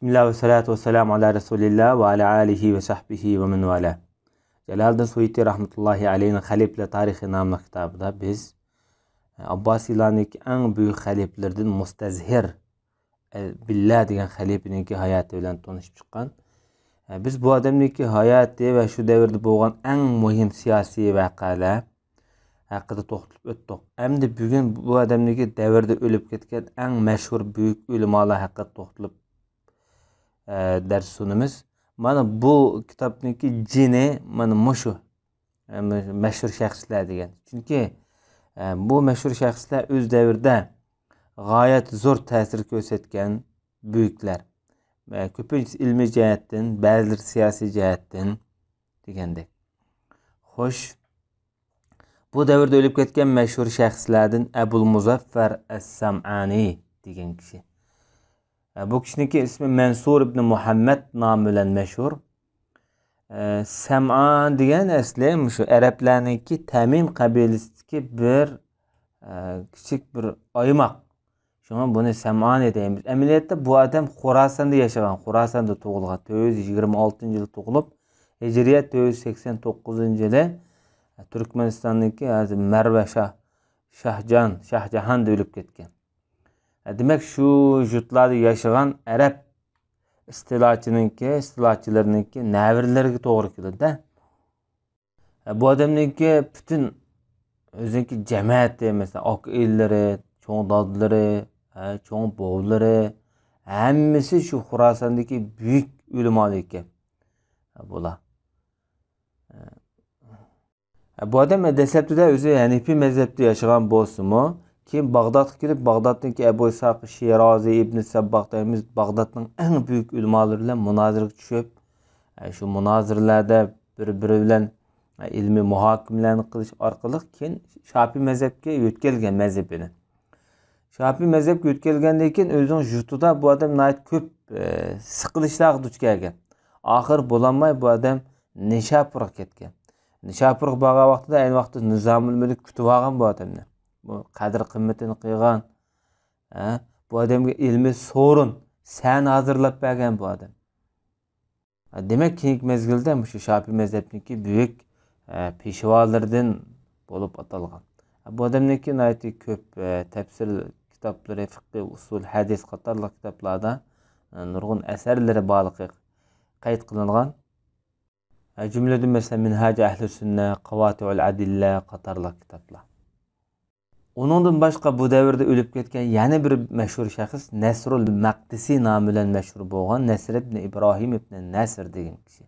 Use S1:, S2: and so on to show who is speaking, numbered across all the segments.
S1: Bismillah ve salatu ve selamu ala Resulillah ve ala alihi ve sahbihi ve men vala. Celaleddin Suyuti rahmetullahi aleyhinin Halifler Tarihi namlı kitabında biz Abbasilarniki en büyük haliflerden Mustazhir Billah degan halifeninki hayatı bilen tanışıp çıkan. Biz bu adamniki hayatı ve şu devirde boğan en mühim siyasi vakalar hakkında toxtulup ötdük. Hem de bugün bu adamniki devirde ölüp ketken en meşhur büyük ulemalar hakkında toxtulup ders sunumuz. Mana bu kitapniki cini mana mushu meşhur şahslar degan. Çünkü bu meşhur şahslar öz devirde gayet zor ta'sir ko'rsatgan büyükler. Ko'pincha ilmiy jihatdan, ba'zilar siyosiy jihatdan degandek. Xo'sh, bu davrda o'lib ketgan mashhur shaxslardan Abul Muzaffar as-Sam'ani degan kishi. Bu kishiniki ismi Mansur ibn Muhammad nomi bilan mashhur. Sam'an degan asli shu arablarniki Tamim qabilasidagi bir kichik bir oymoq. Şuna bunu Sam'ani deymiz. Ameliyatda bu adam Xorasonda yaşagan, Xorasonda tug'ilgan. 426-yili tug'ilib, Hijriyat 489-yili Turkmenistondagi Marva Shahjahanda o'lib ketgan. Demak, shu yurtlarda yaşagan Arab istilochilarniki navirlariga to'g'ri keladi. Bu adamniki bütün o'ziniki jamiyati, mesela ok ellari, çoğun dadları, çoğun boğulları, hemmisi şu Xorasondagi büyük ulamalar ekan. Bular. Bu adam dastlabda o'zi Hanifiy mazhabda yashagan bo'lsa-mu, keyin Bag'dodga kelib, Bag'dodniki Abu Ishaq Shiroziy ibn Sabbaq deymiz, Bag'dodning eng büyük ulamolari bilan munoziraga tushib, shu munoziralarda bir-biri bilan ilmiy muhokamalarni qilish orqali keyin Shafiy mazhabga yo'tkalgan mazhabini. Shafiy mazhabga yo'tkalgandan keyin o'zining yurtida bu odam ko'p siqilishlarga duch kelgan. Oxir bo'lolmay bu odam Nishapurga ketgan. Nishapurga borgan vaqtida ayni vaqtda Nizomul Mulk kutib olgan bu odamni. Bu qadr qimmatini qilgan. Bu odamga ilmiy so'rin san hozirlab bergan bu odam. Demak, keyingi mezgilda shu Shafiy mazhabniki büyük peshvolardan bo'lib atalgan. Bu odamniki ko'p tafsir kitoblari, fiqh, usul, hadis qatorli kitoblarda nurg'un asarlari borligi qayd qilingan. Jumladan mesela Minhaj Ahli Sunna, Qawati'ul Adilla qatorli kitoblar. Uningdan boshqa bu davrda o'lib ketgan yana bir mashhur shaxs Nasrul Maqdisi nomi bilan mashhur bo'lgan Nasr ibn Ibrohim ibn Nasr degan kishi.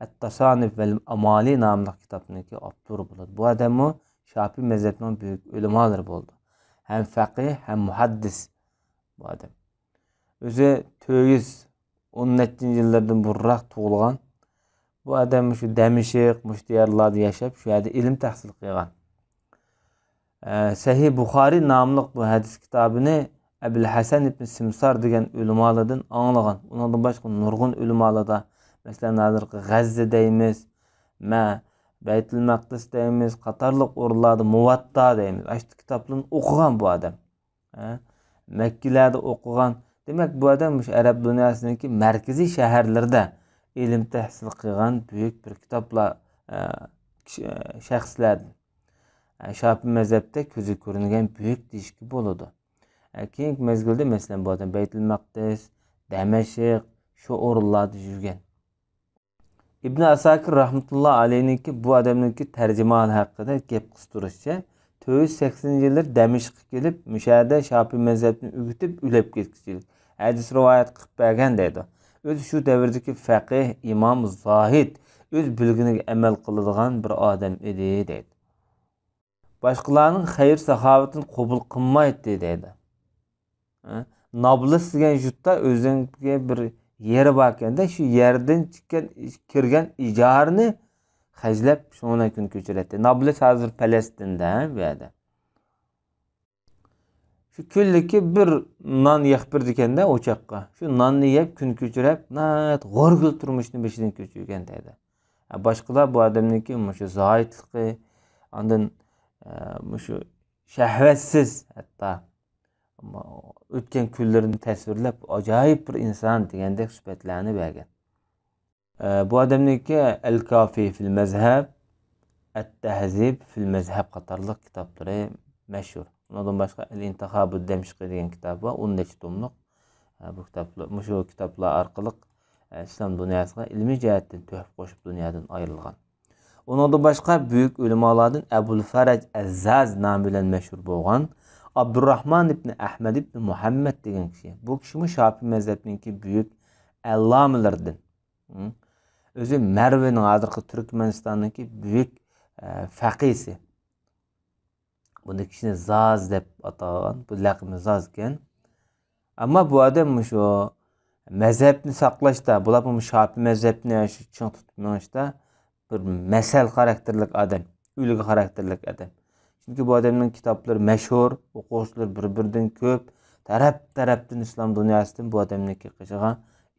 S1: At-Tasanif vel Amali nomli kitobniki avtori bo'ladi. Bu odam Shafiy mazhabining büyük ulemalari bo'ldi. Hem faqih hem muhaddis bu adam. O'zi 410-yillardan burroq tug'ilgan. Bu adam shu Damashq, Mushtiyarlarda yashab, shu yerda ilm tahsil qilgan. Sahih Buxoriy nomli bu hadis kitobini Abul Hasan ibn Simsar degan ulamalardan anglagan. Undan boshqa nurg'un ulamalarda, masalan, hozir G'azza deymiz, Baytul Maqdis deymiz, qatorliq o'rinlarda Muvatta deymiz. Ashtu kitoblarni o'qigan bu odam. Makkalarda o'qigan. Demak, bu odam shu arab dunyosidagi markaziy shaharlarda ilm tahsil qilgan büyük bir kitoblar shaxslar. Shafiy mazhabda ko'zi ko'ringan büyük deyishki bo'ladi. Keyingi mezgilda masalan bu odam Baytul Maqdis, Damashq shu o'rinlarda yurgan. İbn Asakir rahmetullah aleyhinki bu adamniki tercüman hakkında gap qistirishcha 480-yillar Damashqqa kelib, müşahada Shafiy mazhabini o'gitib, o'lib ketkichilik. Hadis rivoyat qilib bergan deydi. O'zi shu davrdagi faqih, imom, zohid, o'z bilginiga amal qiladigan bir odam edi deydi. Boshqalarning xayr saxovatini qabul qilmaydi deydi. Nablus degan yurtda o'ziga bir yeri bor ekanda, shu yerdan kirgan ijarni hajlab shuna kun ko'chiradi. Nablus hozir Falastinda bu yerda. Shu kunliki bir non yeb ekanda o'choqqa. Shu nonni yeb kun ko'chirib, g'org'il turmushni beshidan ko'chirgan deydi. Boshqalar bu odamniki shu zoidligi, ondan shu shahvatsiz hatto Ötken kunlarini tasvirlab ajoyib bir inson degandek sifatlarni bergan. Bu odamniki El-Kafi fil mazhab, At-Tahzib fil mazhab qatorliq kitoblari mashhur. Undan boshqa El-Intihabu Damshqi degan kitob bor, 14 tomliq. Bu kitoblar, shu kitoblar orqali islom dunyosiga ilmiy jihatdan tuhfa qo'shib dunyodan ayrilgan. Undan boshqa buyuk ulamolardan Abul Faraj Az-Zaz nomi bilan mashhur bo'lgan Abdurrahman ibn Ahmad ibn Muhammad degan kishi. Bu kishi Shofiy mazhabining buyuk allomalardan. O'zi Marvaning hozirgi Turkmanistondagi buyuk faqihsi. Buni kishini Zaz deb atagan, bu laqabi Zaz ekan. Ammo bu odam shu mazhabni saqlashda, bular bu Shofiy mazhabini ching tutib minishda bir masal xarakterlik adam, ulug' xarakterlik adam. Chunki bu odamning kitoblari mashhur, o'quvchilar bir-biridan ko'p, taraf-tarafdan islom dunyosidan bu odamniki qishiga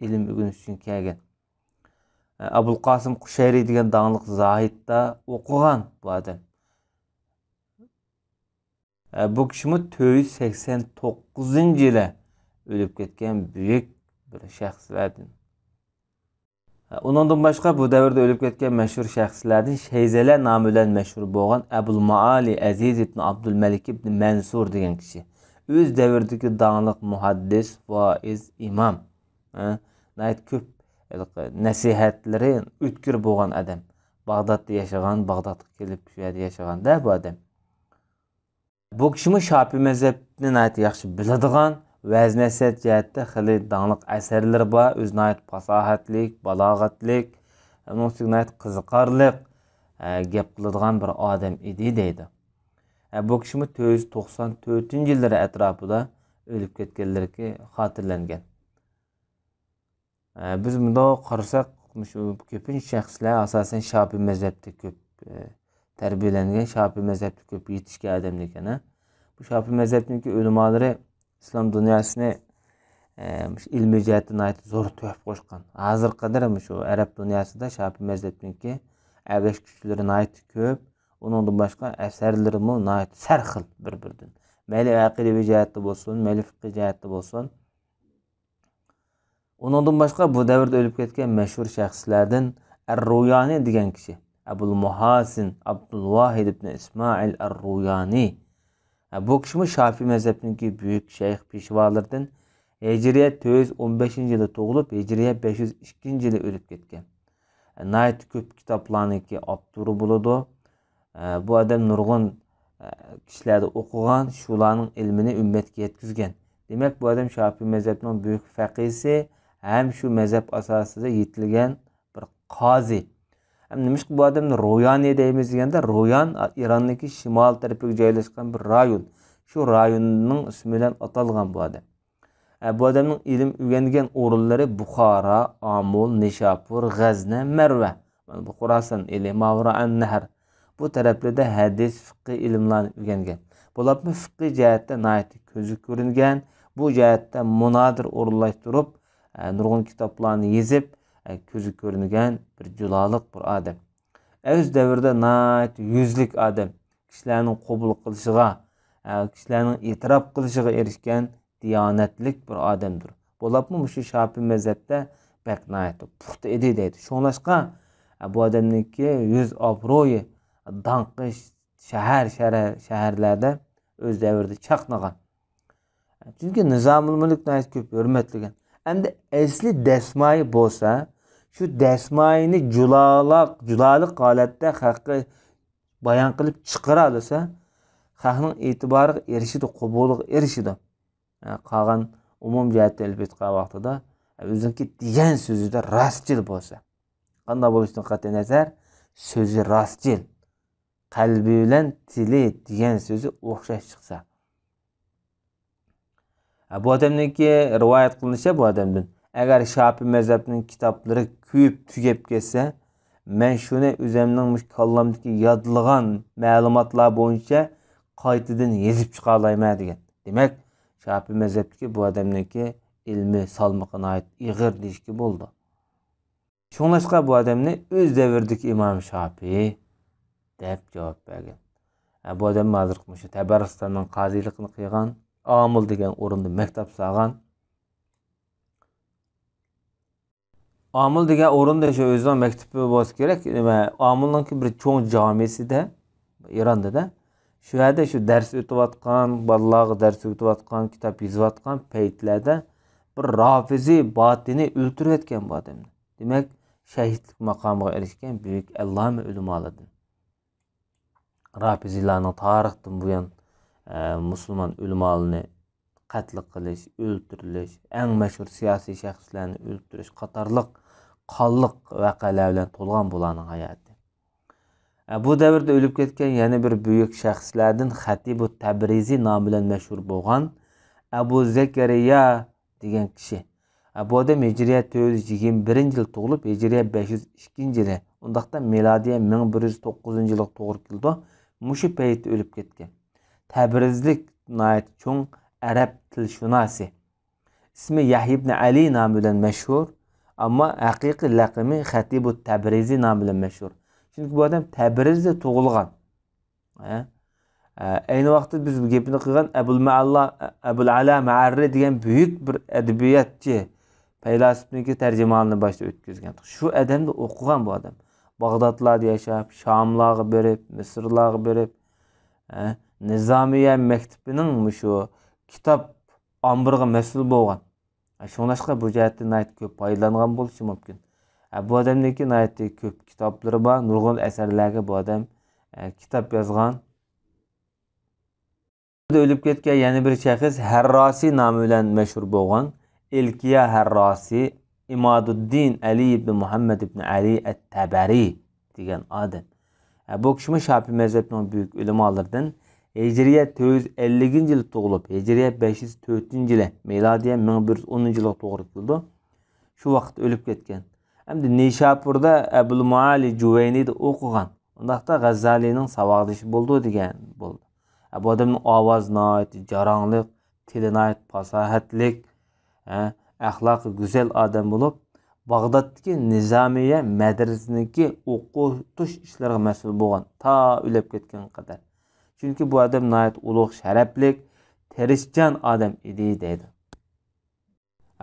S1: ilm o'rganish uchun kelgan. Abul Qasim Qushayri degan dаңliq zohidda o'qigan bu odam. Bu kishi 489-yili o'lib ketgan buyuk bir shaxslardan. Undan boshqa bu davrda o'lib ketgan mashhur shaxslardan Shayzala nomi bilan mashhur bo'lgan Abul Maali Aziz ibn Abdul Malik ibn Mansur degan kishi. O'z davridagi dаңliq muhaddis, voiz, imom. Nayt ko'p nasihatlari o'tkir bo'lgan adam. Bag'dodda yashagan, Bag'dodga kelib shu yerda yashagan-da bu odam. Bu kishi Shofiy mazhabini nayt yaxshi biladigan, vaz nasihat jihatda xili dаңliq asarlar bor, o'z nayt fasohatlik, balog'atlik, nayt qiziqarlik gap qiladigan bir odam edi deydi. Bu kishi 494-yillar atrofida o'lib ketganligi xotirlangan. Biz bunda qarasak, shu ko'pincha shaxslar asosan Shofiy mazhabida ko'p tarbiyalangan, Shofiy mazhabida ko'p yetishgan odamlar ekan. Bu Shofiy mazhabining ulamolari islom dunyosini ilmiy jihatdan zo'r tuhfa qo'shgan. Hozir qadar shu arab dunyosida Shofiy mazhabining agash kuchlari ko'p. Undan boshqa asarlari sarxil bir-biridan. Mayli aqidaviy jihatda bo'lsin, mayli fiqhiy jihatda bo'lsin. Undan boshqa bu davrda o'lib ketgan mashhur shaxslardan Ar-Ruyani degan kishi, Abul Muhasin Abdul Wahid ibn Ismoil Ar-Ruyani. Bu kishi Shofiy mazhabining buyuk shayx peshvolaridan Hijriya 415-yilda tug'ilib, Hijriya 502-yilda o'lib ketgan. Nayt ko'p kitoblarniki avtori bo'ladi. Bu odam nurg'un kishilarda o'qigan, shularning ilmini ummatga yetkazgan. Demak, bu odam Shofiy mazhabining buyuk faqihsi, ham shu mazhab asosida yetilgan bir qozi. Nimish bu odamni Ro'yani deymiz deganda, Ro'yan Ironniki shimol tarafiga joylashgan bir rayon. Shu rayonning ismi bilan atalgan bu odam. Bu odamning ilm o'rgangan o'rinlari Buxoro, Amul, Nishapur, G'azna, Marva. Bu Xorason ili, Mavra an-Nahr. Bu taraflarda hadis, fiqh ilmlarni o'rgangan. Bularni fiqh jihatda nayt ko'zi ko'ringan, bu jihatda munodir o'rinlashtirib, nurg'un kitoblarni yezib, ko'zi ko'ringan bir juloliq bir odam. O'z davrida nayt yuzlik odam, kishilarning qabul qilishiga, kishilarning e'tirof qilishiga erishgan diyonatlik bir odamdir. Bularni shu Shofiy mazhabda bak nayt puxta edi deydi. Shunlashqa bu odamniki yuz obro'yi danqi shaharlarda o'z davrida chaqnagan. Chunki Nizomul Mulk nayt ko'p hurmatlagan. Endi asli dasmoyi bo'lsa, shu dasmoyini juloliq holatda xalqqa bayon qilib chiqara olsa, xalqning e'tiboriga erishidi, qabuliga erishidi. Qolgan umum jihatda elbetqa vaqtida o'ziniki degan so'zida rostchil bo'lsa. Qanday bo'lishidan qat'iy nazar, so'zi rostchil, qalbi bilan tili degan so'zi o'xshash chiqsa. Bu odamniki rivoyat qilinishicha bu odamdan, agar Shofiy mazhabining kitoblari ko'p tugab ketsa, men shuni o'zimning kallamdagi yodlagan ma'lumotlar bo'yicha qaytadan yezib chiqa olmayman degan. Demak, Shofiy mazhabidagi bu odamniki ilmi salmoqini ig'ir deyishga bo'ldi. Shunlashqa bu odamni o'z davridagi Imom Shofiy deb javob bergan. Bu odam hozir Tabaristonning qoziligini qilgan, Amil degan o'rinda maktab salgan. Amil degan o'rinda shu o'zining maktabi bo'lsa kerak. Nima Amilningki bir cho'ng jamisida Irondada shu yerda shu dars o'tayotgan, bolalarga dars o'tayotgan, kitob yozayotgan paytlarda bir rafiziy botini o'ltirayotgan bu odamni. Demak, shahidlik maqomiga erishgan buyuk alloma ulamolardan. Rafiziylarning tarixdan buyon musulmon ulamolarni qatl qilish, o'ldirilish, eng mashhur siyosiy shaxslarni o'ldirish qatorliq qonliq voqealar bilan to'lgan bularning hayoti. Bu davrda o'lib ketgan yana bir buyuk shaxslardan Xatibu Tabrizi nomi bilan mashhur bo'lgan Abu Zakariya degan kishi. Bu odam Hijriya 421-yil tug'ilib, Hijriya 502-yili, undaqda milodiya 1109-yilga to'g'ri keldi. Mushu paytda o'lib ketgan. Tabrizlik nayt cho'ng arab tilshunosi. İsmi Yahya ibn Ali nomi bilan mashhur, ammo haqiqiy laqabi Xatibu Tabrizi nomi bilan mashhur. Chunki bu odam Tabrizda tug'ilgan. Ayni vaqtda biz bu gapni qilgan Abul Ala Ma'arri degan buyuk bir adabiyotchi, faylasufniki tarjimonini boshda o'tkazgan. Shu odamni o'qigan bu odam. Bag'dodlarda yashab, Shomlarga berib, Misrlarga berib, Nizomiya maktabining shu kitob ombiriga mas'ul bo'lgan. Shuningdek bu jihatdan ko'p foydalangan bo'lishi mumkin. Bu odamniki ko'p kitoblari bor, nurg'un asarlarga bu odam kitob yozgan. O'lib ketgan yana bir shaxs Harrosi nomi bilan mashhur bo'lgan Ilkiya Harrosi İmaduddin Ali ibn Muhammad ibn Ali at-Tabari degan odam. Bu kishi Shafiy mazhabining buyuk ulamolardan. Hijriya 450-yil tug'ilib, Hijriya 504-yili, milodiya 1110-yilga to'g'ri keldi. Shu vaqt o'lib ketgan. Hamda Nishapurda Abul Muali Juvaynida o'qigan. Undaqda G'azzalining savod'ishi bo'ldi degan bo'ldi. Bu odamning ovozi nihoyat jaranglik, tili nihoyat fasohatlik, axloqi go'zal odam bo'lib, Bag'doddagi Nizomiya madrasasiniki o'qitish ishlariga mas'ul bo'lgan ta o'lib ketgan qadar. Chunki bu odam nihoyat ulug', sharaflik, tirishchan odam edi deydi.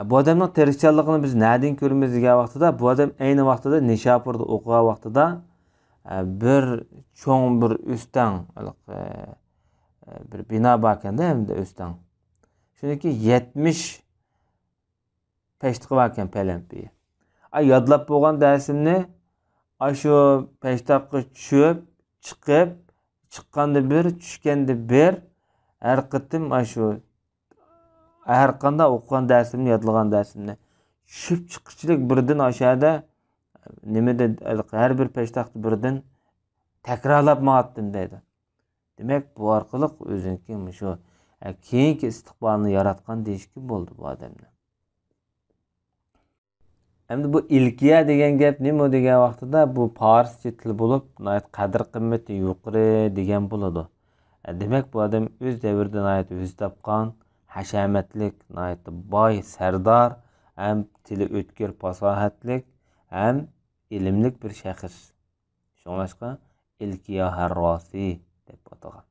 S1: Bu odamning tirishchanligini biz na'dan ko'ramiz degan vaqtida, bu odam ayni vaqtida Nishapurda o'qigan vaqtida bir cho'ng bir o'stan bir bino bor ekanda, hamda o'stan. Shuniki 70 peshtiq bor ekan palampi. Yodlab bo'lgan darsimni shu peshtoqqa tushib, chiqib, chiqqanda bir, tushganda bir, har qitim shu har qanday o'qigan darsimni, yodlagan darsimni tushib chiqishlik birdan aşağıda nimada har bir peshtoqni birdan takrorlab ma'atdim deydi. Demak, bu orqali o'ziniki shu keyingi istiqbolni yaratgan deyishki bo'ldi bu odamni. Endi bu ilkiya degan gap nima degan vaqtida bu farscha til bo'lib, qadr qimmati yuqori degan bo'ladi. Demak, bu odam o'z davrida o'zi topgan hashamatlik, boy, sardor, ham tili o'tkir, fasohatlik, ham ilmlik bir shaxs. Shuningdek, Ilkiya Harrosi deb atalgan.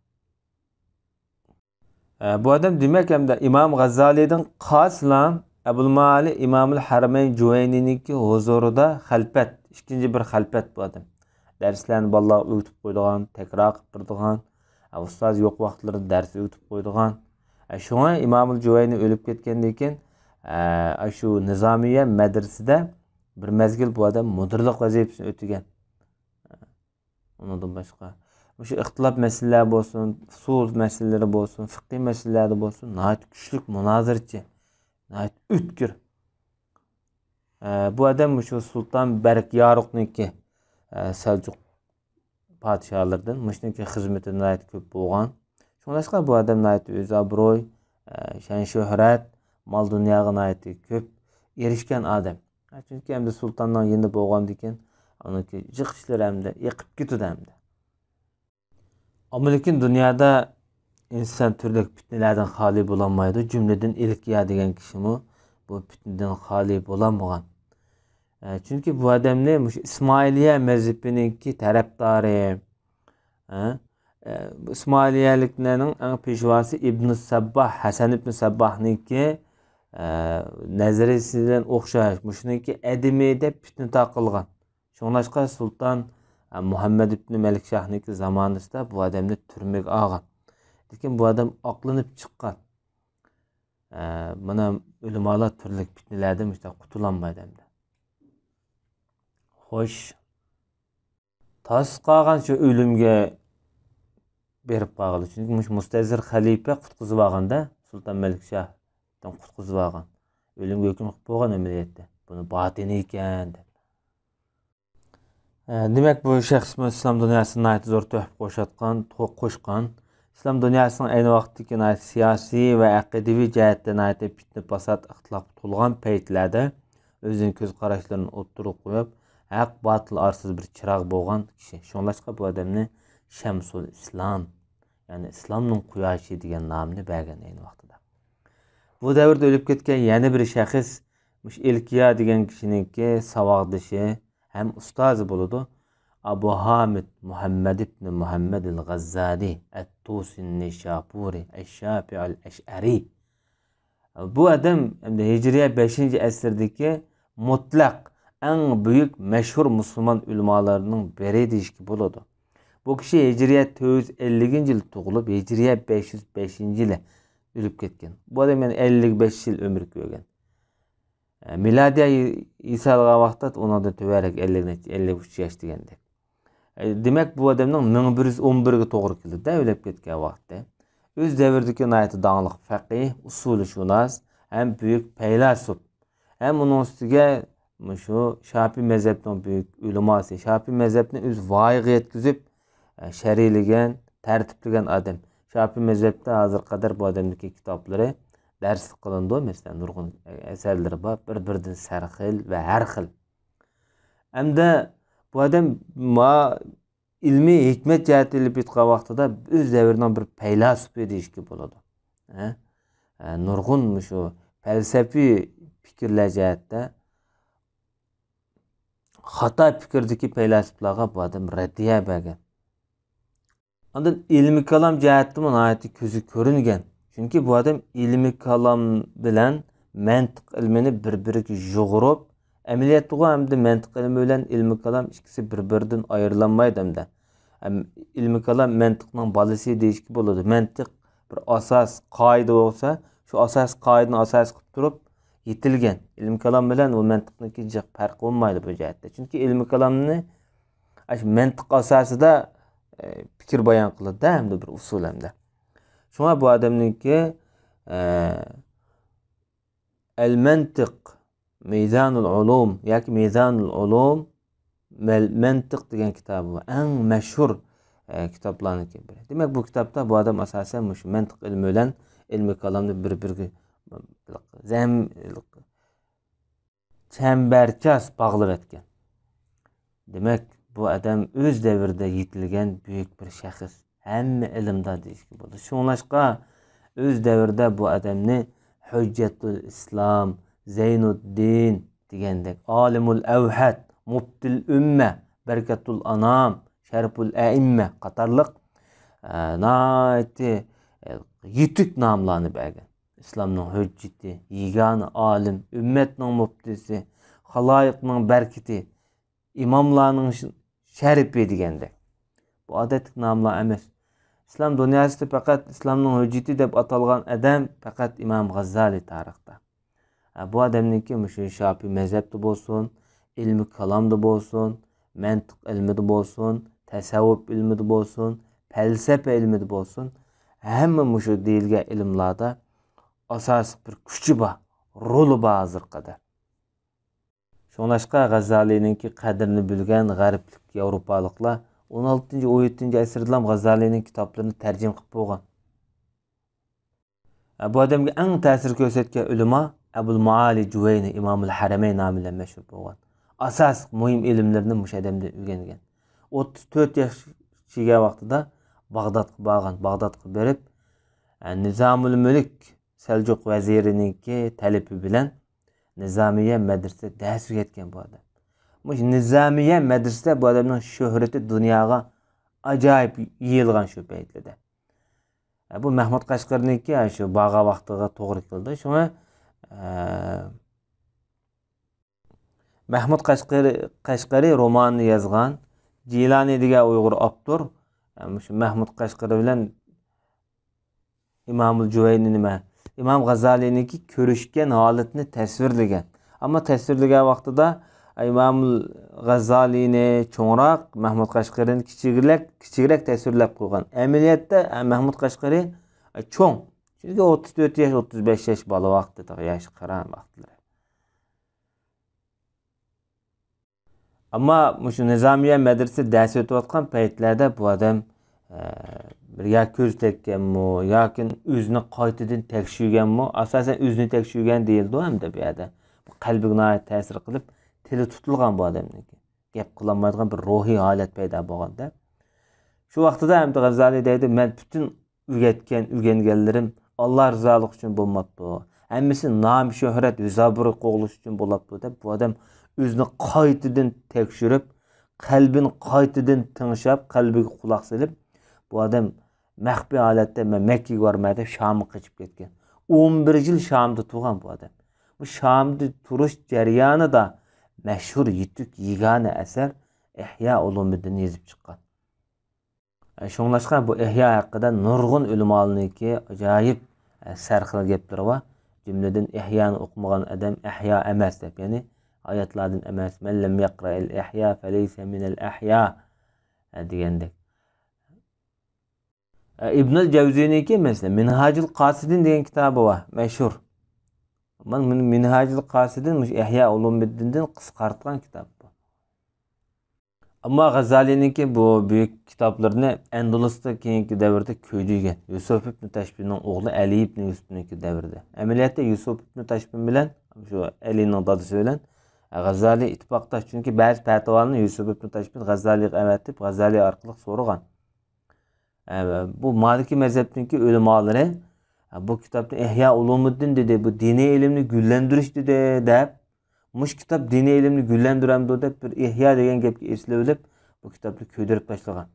S1: Bu odam demak hamda Imom G'azzaliydan qaslan Abul Mali İmamul Haramayn Juvayniniki huzurida xalfat, ikkinchi bir xalfat bu odam. Darslarni bolalarga o'tib qo'ydigan, takror qilib turadigan, ustoz yo'q vaqtlarda dars o'tib qo'ydigan. Shunga İmamul Juvayni o'lib ketgandan keyin shu Nizomiya madrasasida bir mezgil bu odam mudirlik vazifasini o'tagan. Undan boshqa shu ixtilof masalalar bo'lsin, usul masalalari bo'lsin, fiqh masalalari bo'lsin, nihoyat kuchli munozirchi, nihoyat o'tkir. Bu odam shu Sulton Bark Yoruqniki Seljuk podshohlaridan mushniki xizmati nihoyat ko'p bo'lgan. Shuningdek, bu odam nihoyat o'z obro'y, shan shuhrat, mol dunyoga nihoyat ko'p erishgan odam. Chunki hamda sultonning yendi bo'lgandan keyin uniki jiqishlar hamda yiqib ketdi hamda. Ammo lekin dunyoda inson turli fitnalardan xoli bo'lolmaydi. Jumladan Ilkiya degan kishimi bu fitnadan xoli bo'lolmagan. Chunki bu odamni Ismoiliya mazhabininki tarafdori, İsmailiyaliklarning eng peshvosi İbn Sabbah, Hasan ibn Sabbah'niki nazariyasidan o'xshash, shuniki adimi deb fitna taqilgan. Shunlashqa Sultan Muhammad ibn Malikshahniki zamonasida bu odamni turmaga olgan. Lekin bu odam oqlanib chiqqan. Mana ulamolar turli fitnalardan qutulolmaydi endi. Xo'sh, tas qolgan shu o'limga berib qoldi. Chunki Mustazir xalifa qutqizib olganda Sulton Malikshohdan qutqizib olgan. O'limga hukm qilib qo'ygan amaliyotda. Buni botini ekan deb. Demak, bu shaxs islom dunyosini zo'r tuhfa qo'shgan. İslam dünyasının aynı vaqtdagi siyosiy va aqidaviy jihatdan fitna fasod ixtilof to'lgan paytlarda o'zining ko'z qarashlarini o'ttirib qo'yib, haq botil orasiz bir chiroq bo'lgan kishi. Shunlashqa bu odamni Shamsul Islom, ya'ni islomning quyoshi degan nomni bergan ayni vaqtida. Bu davrda o'lib ketgan yana bir shaxs Ilkiya degan kishiningki savoddishi ham ustozi bo'ladi. Abu Hamid Muhammad ibn Muhammad al-Ghazzali at-Tusi an-Nishapuri ash-Shafi'i al-Ash'ari. Bu adam Hijriye 5-asrdagi mutlaq eng büyük mashhur musulmon ulamolarning biri deyishga bo'ladi. Bu kishi Hijriye 450-yil tug'ilib, Hijriye 505-yili o'lib ketgan. Bu adam 55 yil umr ko'rgan. Miladiya Isa'ga vaqtda ondan töverek 53 yaş degandek. Demek bu adamning 1111 ga to'g'ri keldi o'lib ketgan vaqtda. O'z davridagi nayati dаңlıq faqih, usulishunos, hem büyük faylasuf. Hem onun ustiga shu Shafiy mazhabining büyük ulamosi, Shafiy mazhabini o'z voyaga yetkazib shariylagan, tartiblagan adam. Shafiy mazhabida hozir qadar bu odamning kitoblari ders qilindi, masalan, nurg'un asarlari bor, bir-biridan sarxil va har xil. Hamda bu odam ilmiy hikmat jihatidan bitgan vaqtida o'z davrining bir faylasufi deyishga bo'ladi. Nurg'un shu falsafiy fikrlar jihatda xato fikrdagi faylasuflarga bu odam raddiya bergan. Ondan ilmi kalom jihatdan nihoyatda ko'zi ko'ringan. Chunki bu odam ilmi kalom bilan mantiq ilmini bir-biriga yug'urib, amaliyotda hamda mantiq ilmi bilan ilmi kalom ikkisi bir-biridan ayrilanmaydi hamda. İlmi kalom mantiqning bolasi deyishga bo'ladi. Mantiq bir asos qoida bo'lsa, shu asos qoidani asos qilib turib yetilgan. Ilmi kalom bilan u mantiqniki jiq farq bo'lmaydi bu jihatda. Chunki ilmi kalomni shu mantiq asosida fikr bayon qiladi hamda bir usul hamda. Shunga bu odamniki al-mantiq mizanul ulum yoki mizanul ulum mantiq degan kitobi eng mashhur kitoblarning biri. Demak, bu kitobda bu odam asosan shu mantiq ilmi bilan ilmi kalomni bir-biriga chambarchas bog'lab etgan. Demak, bu odam o'z davrida yetilgan büyük bir shaxs. Hamma ilmda deyishga bo'ladi. Shunlashqa o'z davrida bu odamni Hujjatul Islom, Zeynuddin degandek, Alimul Avhad, Muftil Umma, Barakatul Anam, Shariful A'imma qatorliq yetuk nomlarni bergan. İslamning hujjati, yegani olim, ummatning muftisi, xaloyiqning barkati, imomlarning sharifi degandek. Bu odatlik nomlar emas. İslam dünyasida faqat İslamning hujjati deb atalgan adam faqat İmam G'azzali tarixda. Bu odamniki shu Shafiy mazhabida bo'lsin, ilmi kalomda bo'lsin, mantiq ilmida bo'lsin, tasavvuf ilmida bo'lsin, falsafa ilmida bo'lsin, hamma shu deyilgan ilmlarda asosiy bir kuchi bor, roli bor hozir qadar. Shunlashqa G'azzalininki qadrini bilgan g'arblik yevropaliklar 16-17 asrda G'azzalining kitoblarini tarjima qilib qo'ygan. Bu odamga eng ta'sir ko'rsatgan ulamo Abul Muali Juvayni Imomul Haramayn nomi bilan mashhur bo'lgan. Asos muhim ilmlarni mush odamdan o'rgangan. 34 yoshga vaqtida Bag'dodga borgan. Bag'dodga berib Nizamul Mulk Seljuk vazirininki talabi bilan Nizamiya madrasada dars o'rgatgan bu odam. Mush Nizamiya madrasada bu odamning shuhrati dunyoga ajoyib yeyilgan shu paytlarda. Bu Mahmud Qashqarniki shu bag'a vaqtiga to'g'ri keldi. Shunga Mahmud Qashqari romanini yozgan Jilani degan Uyg'ur avtor shu Mahmud Qashqari bilan İmamul Juvayni İmam G'azoliniki ko'rishgan holatni tasvirlagan. Ammo tasvirlagan vaqtida İmamul G'azolini cho'ngroq, Mahmud Qashqarini kichikroq tasvirlab qo'ygan. Amaliyotda Mahmud Qashqari cho'ng. Chunki 34 yosh, 35 yosh bola vaqtida, yosh qaram vaqtlar. Ammo shu Nizamiya madrasa dars o'tayotgan paytlarda bu odam bir ya ko'z tekkanmi yoki o'zini qaytadan tekshirganmi, asosan o'zini tekshirgan deyildi hamda bu yerda. Bu qalbiga ta'sir qilib, tili tutilgan bu odamniki. Gap qilolmaydigan bir ruhiy holat paydo bo'lganda. Shu vaqtida ham G'azali deydi, men butun o'rganganlarim Alloh rizoligi uchun bo'lmabdi. Hammasi nom, shuhrat, yuzabur qo'g'lish uchun bo'libdi deb bu odam o'zini qaytadan tekshirib, qalbini qaytadan tinglab, qalbiga quloq solib, bu odam maxfiy holatda Makkaga bormaydi, Shomga qochib ketgan. 11 yil Shomda turgan bu odam. Bu Shomda turish jarayonida mashhur yutuq yegana asar Ihya Ulumuddin yozib chiqqan. Shunglashqa bu Ihya haqida nurg'un ulamolarniki ajoyib sarxil gaplar va jumladan Ihyani o'qimagan odam Ihya emas deb, ya'ni oyatlardan emas. Men lam yaqra al-Ihya falaysa min al-Ihya degandek. İbn al-Jawziniki mesela Minhajul Qasidin degan kitobi bor, mashhur. Men Minhajul Qasidin Ihya Ulumuddindan qisqartgan kitob bu. Ammo G'azoliniki bu büyük kitoblarni Andalusda keyingi davrda ko'ydigan. Yusuf ibn Tashbinning o'g'li Ali ibn Yusufniki davrida. Amaliyotda Yusuf ibn Tashbin bilan shu Alining dadasi bilan G'azali ittifoqdosh, chunki ba'zi fatvolarni Yusuf ibn Tashbin G'azaliga avatib, G'azali orqali so'ragan. Bu Maliki mezhebiniki ulemalari bu kitobda Ihya Ulumuddin dedi, bu diniy ilmni gullendirish dedi deb, mush kitob diniy ilmni gullendiramdi deb bir Ihya degan gapga eslab bu kitobni ko'ydirib tashlagan.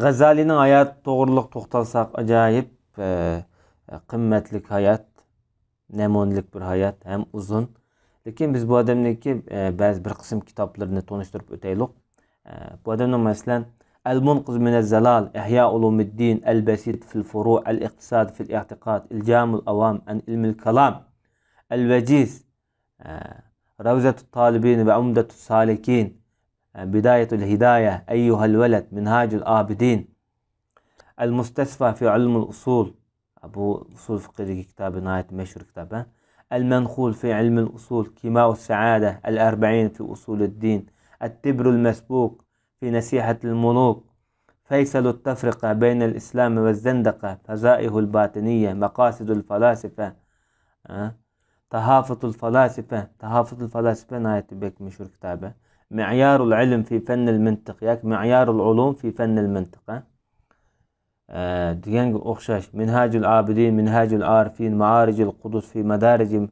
S1: G'azalining hayot to'g'riliq to'xtalsak ajoyib qimmatli hayot, namunlik bir hayot, ham uzun. Lekin biz bu odamniki ba'zi bir qism kitoblarini tanishtirib o'taylik. Bu odamning masalan المنقذ من الزلال إحياء علوم الدين البسيط في الفروع الاقتصاد في الاعتقاد الجامع الأوام عن علم الكلام الوجيز روزة الطالبين وعمدة السالكين بداية الهداية أيها الولد منهاج العابدين المستصفى في علم الأصول أبو أصول فقه كتاب نهاية مشهور كتابه المنخول في علم الأصول كيماء السعادة الأربعين في أصول الدين التبر المسبوق في نصيحة الملوك فيصل التفرقة بين الإسلام والزندقة فزائه الباطنية مقاصد الفلاسفة تهافت الفلاسفة نهاية بك مشهور كتابه معيار العلم في فن المنطق معيار العلوم في فن المنطقة ديانج أخشاش منهاج العابدين منهاج العارفين معارج القدس في مدارج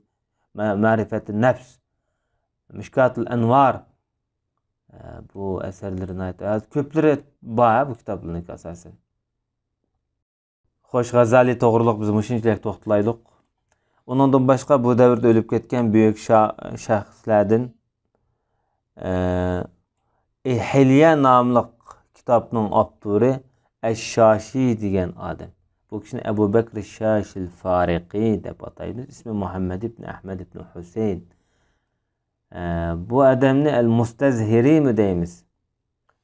S1: معرفة النفس مشكات الأنوار bu eserlerini aytadi. Ko'plari bor bu kitoblarning asosan. Xo'sh, G'azali to'g'riliq biz shunchalik to'xtalaylik. Undan boshqa bu davrda o'lib ketgan buyuk shaxslardan Hilya nomli kitobning avtori Ash-Shashi degan odam. Bu kishini Abu Bakr Shashil Fariqi deb ataymiz. İsmi Muhammad ibn Ahmad ibn Husayn. Bu adamni al-Mustazhiri mi deymiz?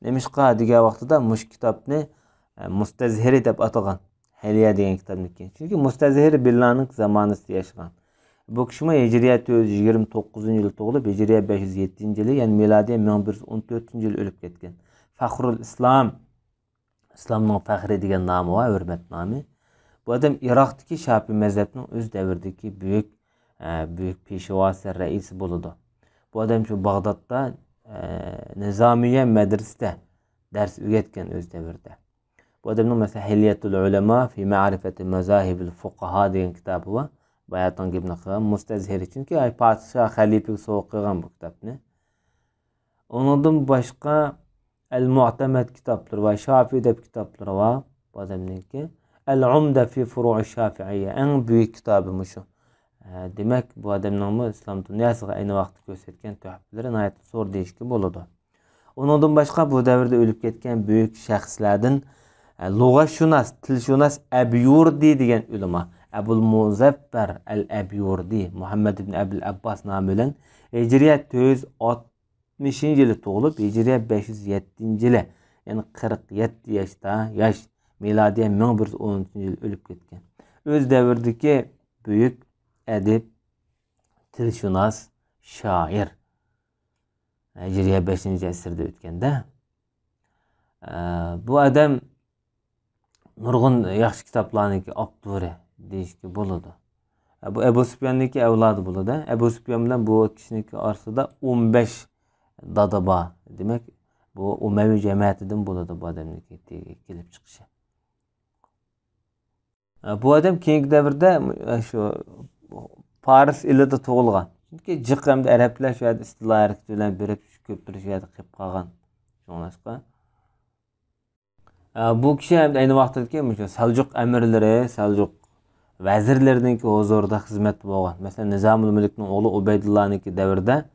S1: Nemishqa degan vaqtida mush kitobni Mustazhiri deb atagan. Hilya degan kitobniki. Chunki Mustazhiri Billaning zamonida yashagan. Bu kishi Hijriya 429-yil tug'ilib, Hijriya 507-yili, ya'ni milodiy 1114-yil o'lib ketgan. Faxrul Islom, islomning faxri degan nomi va hurmat nomi. Bu odam Iroqdagi Shafiy mazhabining o'z davridagi buyuk peshvosi, raisi bo'ldi. Bu odam şu Bag'dodda Nizamiya madrasasida dars o'rgatgan o'z davrida. Bu odamning mesela Hilyatul Ulama fi ma'rifati mazahibil fuqaha degan kitobi bor. Bayatdan gapni qilgan Mustazhiri, chunki podshoh xalifaga sovg'a qilgan bu kitobni. Undan boshqa El-Mu'temed kitapları var. Şafii deb kitapları var. Bu adamınki. El-Umde fi Furu'i Şafi'iyye. En büyük kitabı şu. Demek bu adamın İslam dünyasına aynı vakti gösterken töhfeleri nayet zor değişki boludu. Ondan başka bu devirde ölüp ketken büyük şəxslərdən lug'atshunos, tilshunos Əbiyurdi degan ulama. Abul Muzaffar el-Əbiyurdi, Muhammed ibn Abul Abbas nomi bilan Hicriyat 460 yılı tug'ilib, Hicriyat 507 yılı, ya'ni 47 yaşda, yaş miladiye 1110 yıl ölüp ketgan. Öz devirdeki büyük edip, tilshunos, şair. Hicriye 5. əsrdə ötkəndə. Bu adam nurgun yaxşı kitaplarınki abduri deyişki buludu. Bu Ebu Süfyan'daki evladı buludu. Ebu Süfyan bilen bu kişinin arasında 15 dadaba. Demek bu Umevi cemiyetinden buludu bu adamın gelip çıkışı. Bu adam keyingi devirde şu Paris ilida tug'ilgan. Çünkü jiq hamda arablar shu yerda istilo harakati bilan berib ko'plar shu yerda qilib qolgan. Shunaqaqa. Bu kishi hamda ayni vaqtdagi shu Saljuq amirlari, Saljuq vazirlarininki huzurida xizmat bo'lgan. Masalan, Nizamul Mulkning o'g'li Ubaydullahninki davrida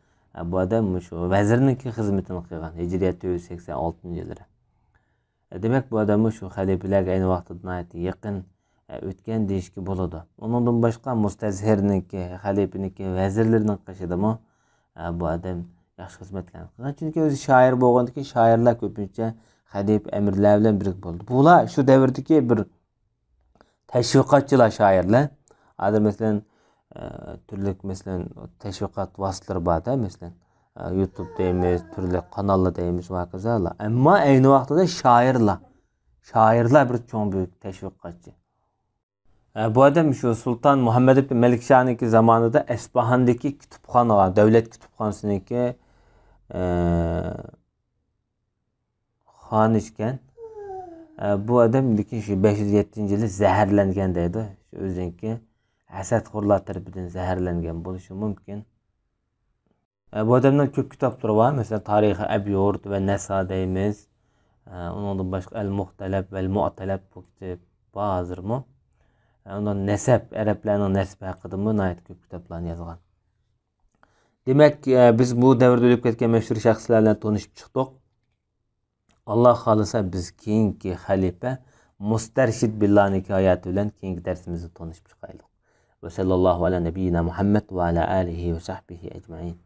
S1: bu odam shu vazirninki xizmatini qilgan. Hijriyat 486-yillar. Demak, bu odam shu xalifalarga ayni vaqtda yaqin o'tgan deyishki bo'ladi. Ondan boshqa Mustazhirniki, xalifaninki vazirlarining qishidimi bu odam yaxshi xizmatlarni qilgan. Chunki o'zi shoir bo'lgandan keyin shoirlar ko'pincha xalif amirlar bilan birga bo'ldi. Bular shu davrdagi bir tashviqotchilar shoirlar. Hozir masalan turli masalan tashviqot vositalari borda, masalan YouTube deymiz, turli kanallar deymiz va kazalar. Ammo ayni vaqtida shoirlar bir cho'ng büyük tashviqotchi. Bu adam şu Sultan Muhammed ibn Melikşah'nınki zamanında Espahan'daki kütüphane var. Devlet kütüphanesindeki han işken. Bu adam şu 507. yılı zehirlengen deydi. Şu özünki hasadxo'rlar tarafidan zehirlengen bo'lishi mumkin. Bu adamdan ko'p kitapları var. Mesela Tarih-i Əbiyurd ve Nesa deyimiz. Ondan başka El-Muhteleb ve El-Mu'teleb bu kitap hazır mı? Ondan nesep, Araplarning nesbi haqida nəhayət ko'p kitaplarni yazgan. Demek biz bu devirde ölüp ketken meşhur şəxslərlə tanışıp çıxdıq. Allah xalisa biz keyinki xalifa Mustarshid Billah'niki hayatı bilan keyinki dersimizi tanışıp çıxaylıq. Ve sallallahu ala nebiyyina Muhammed ve ala alihi ve sahbihi ecmaîn.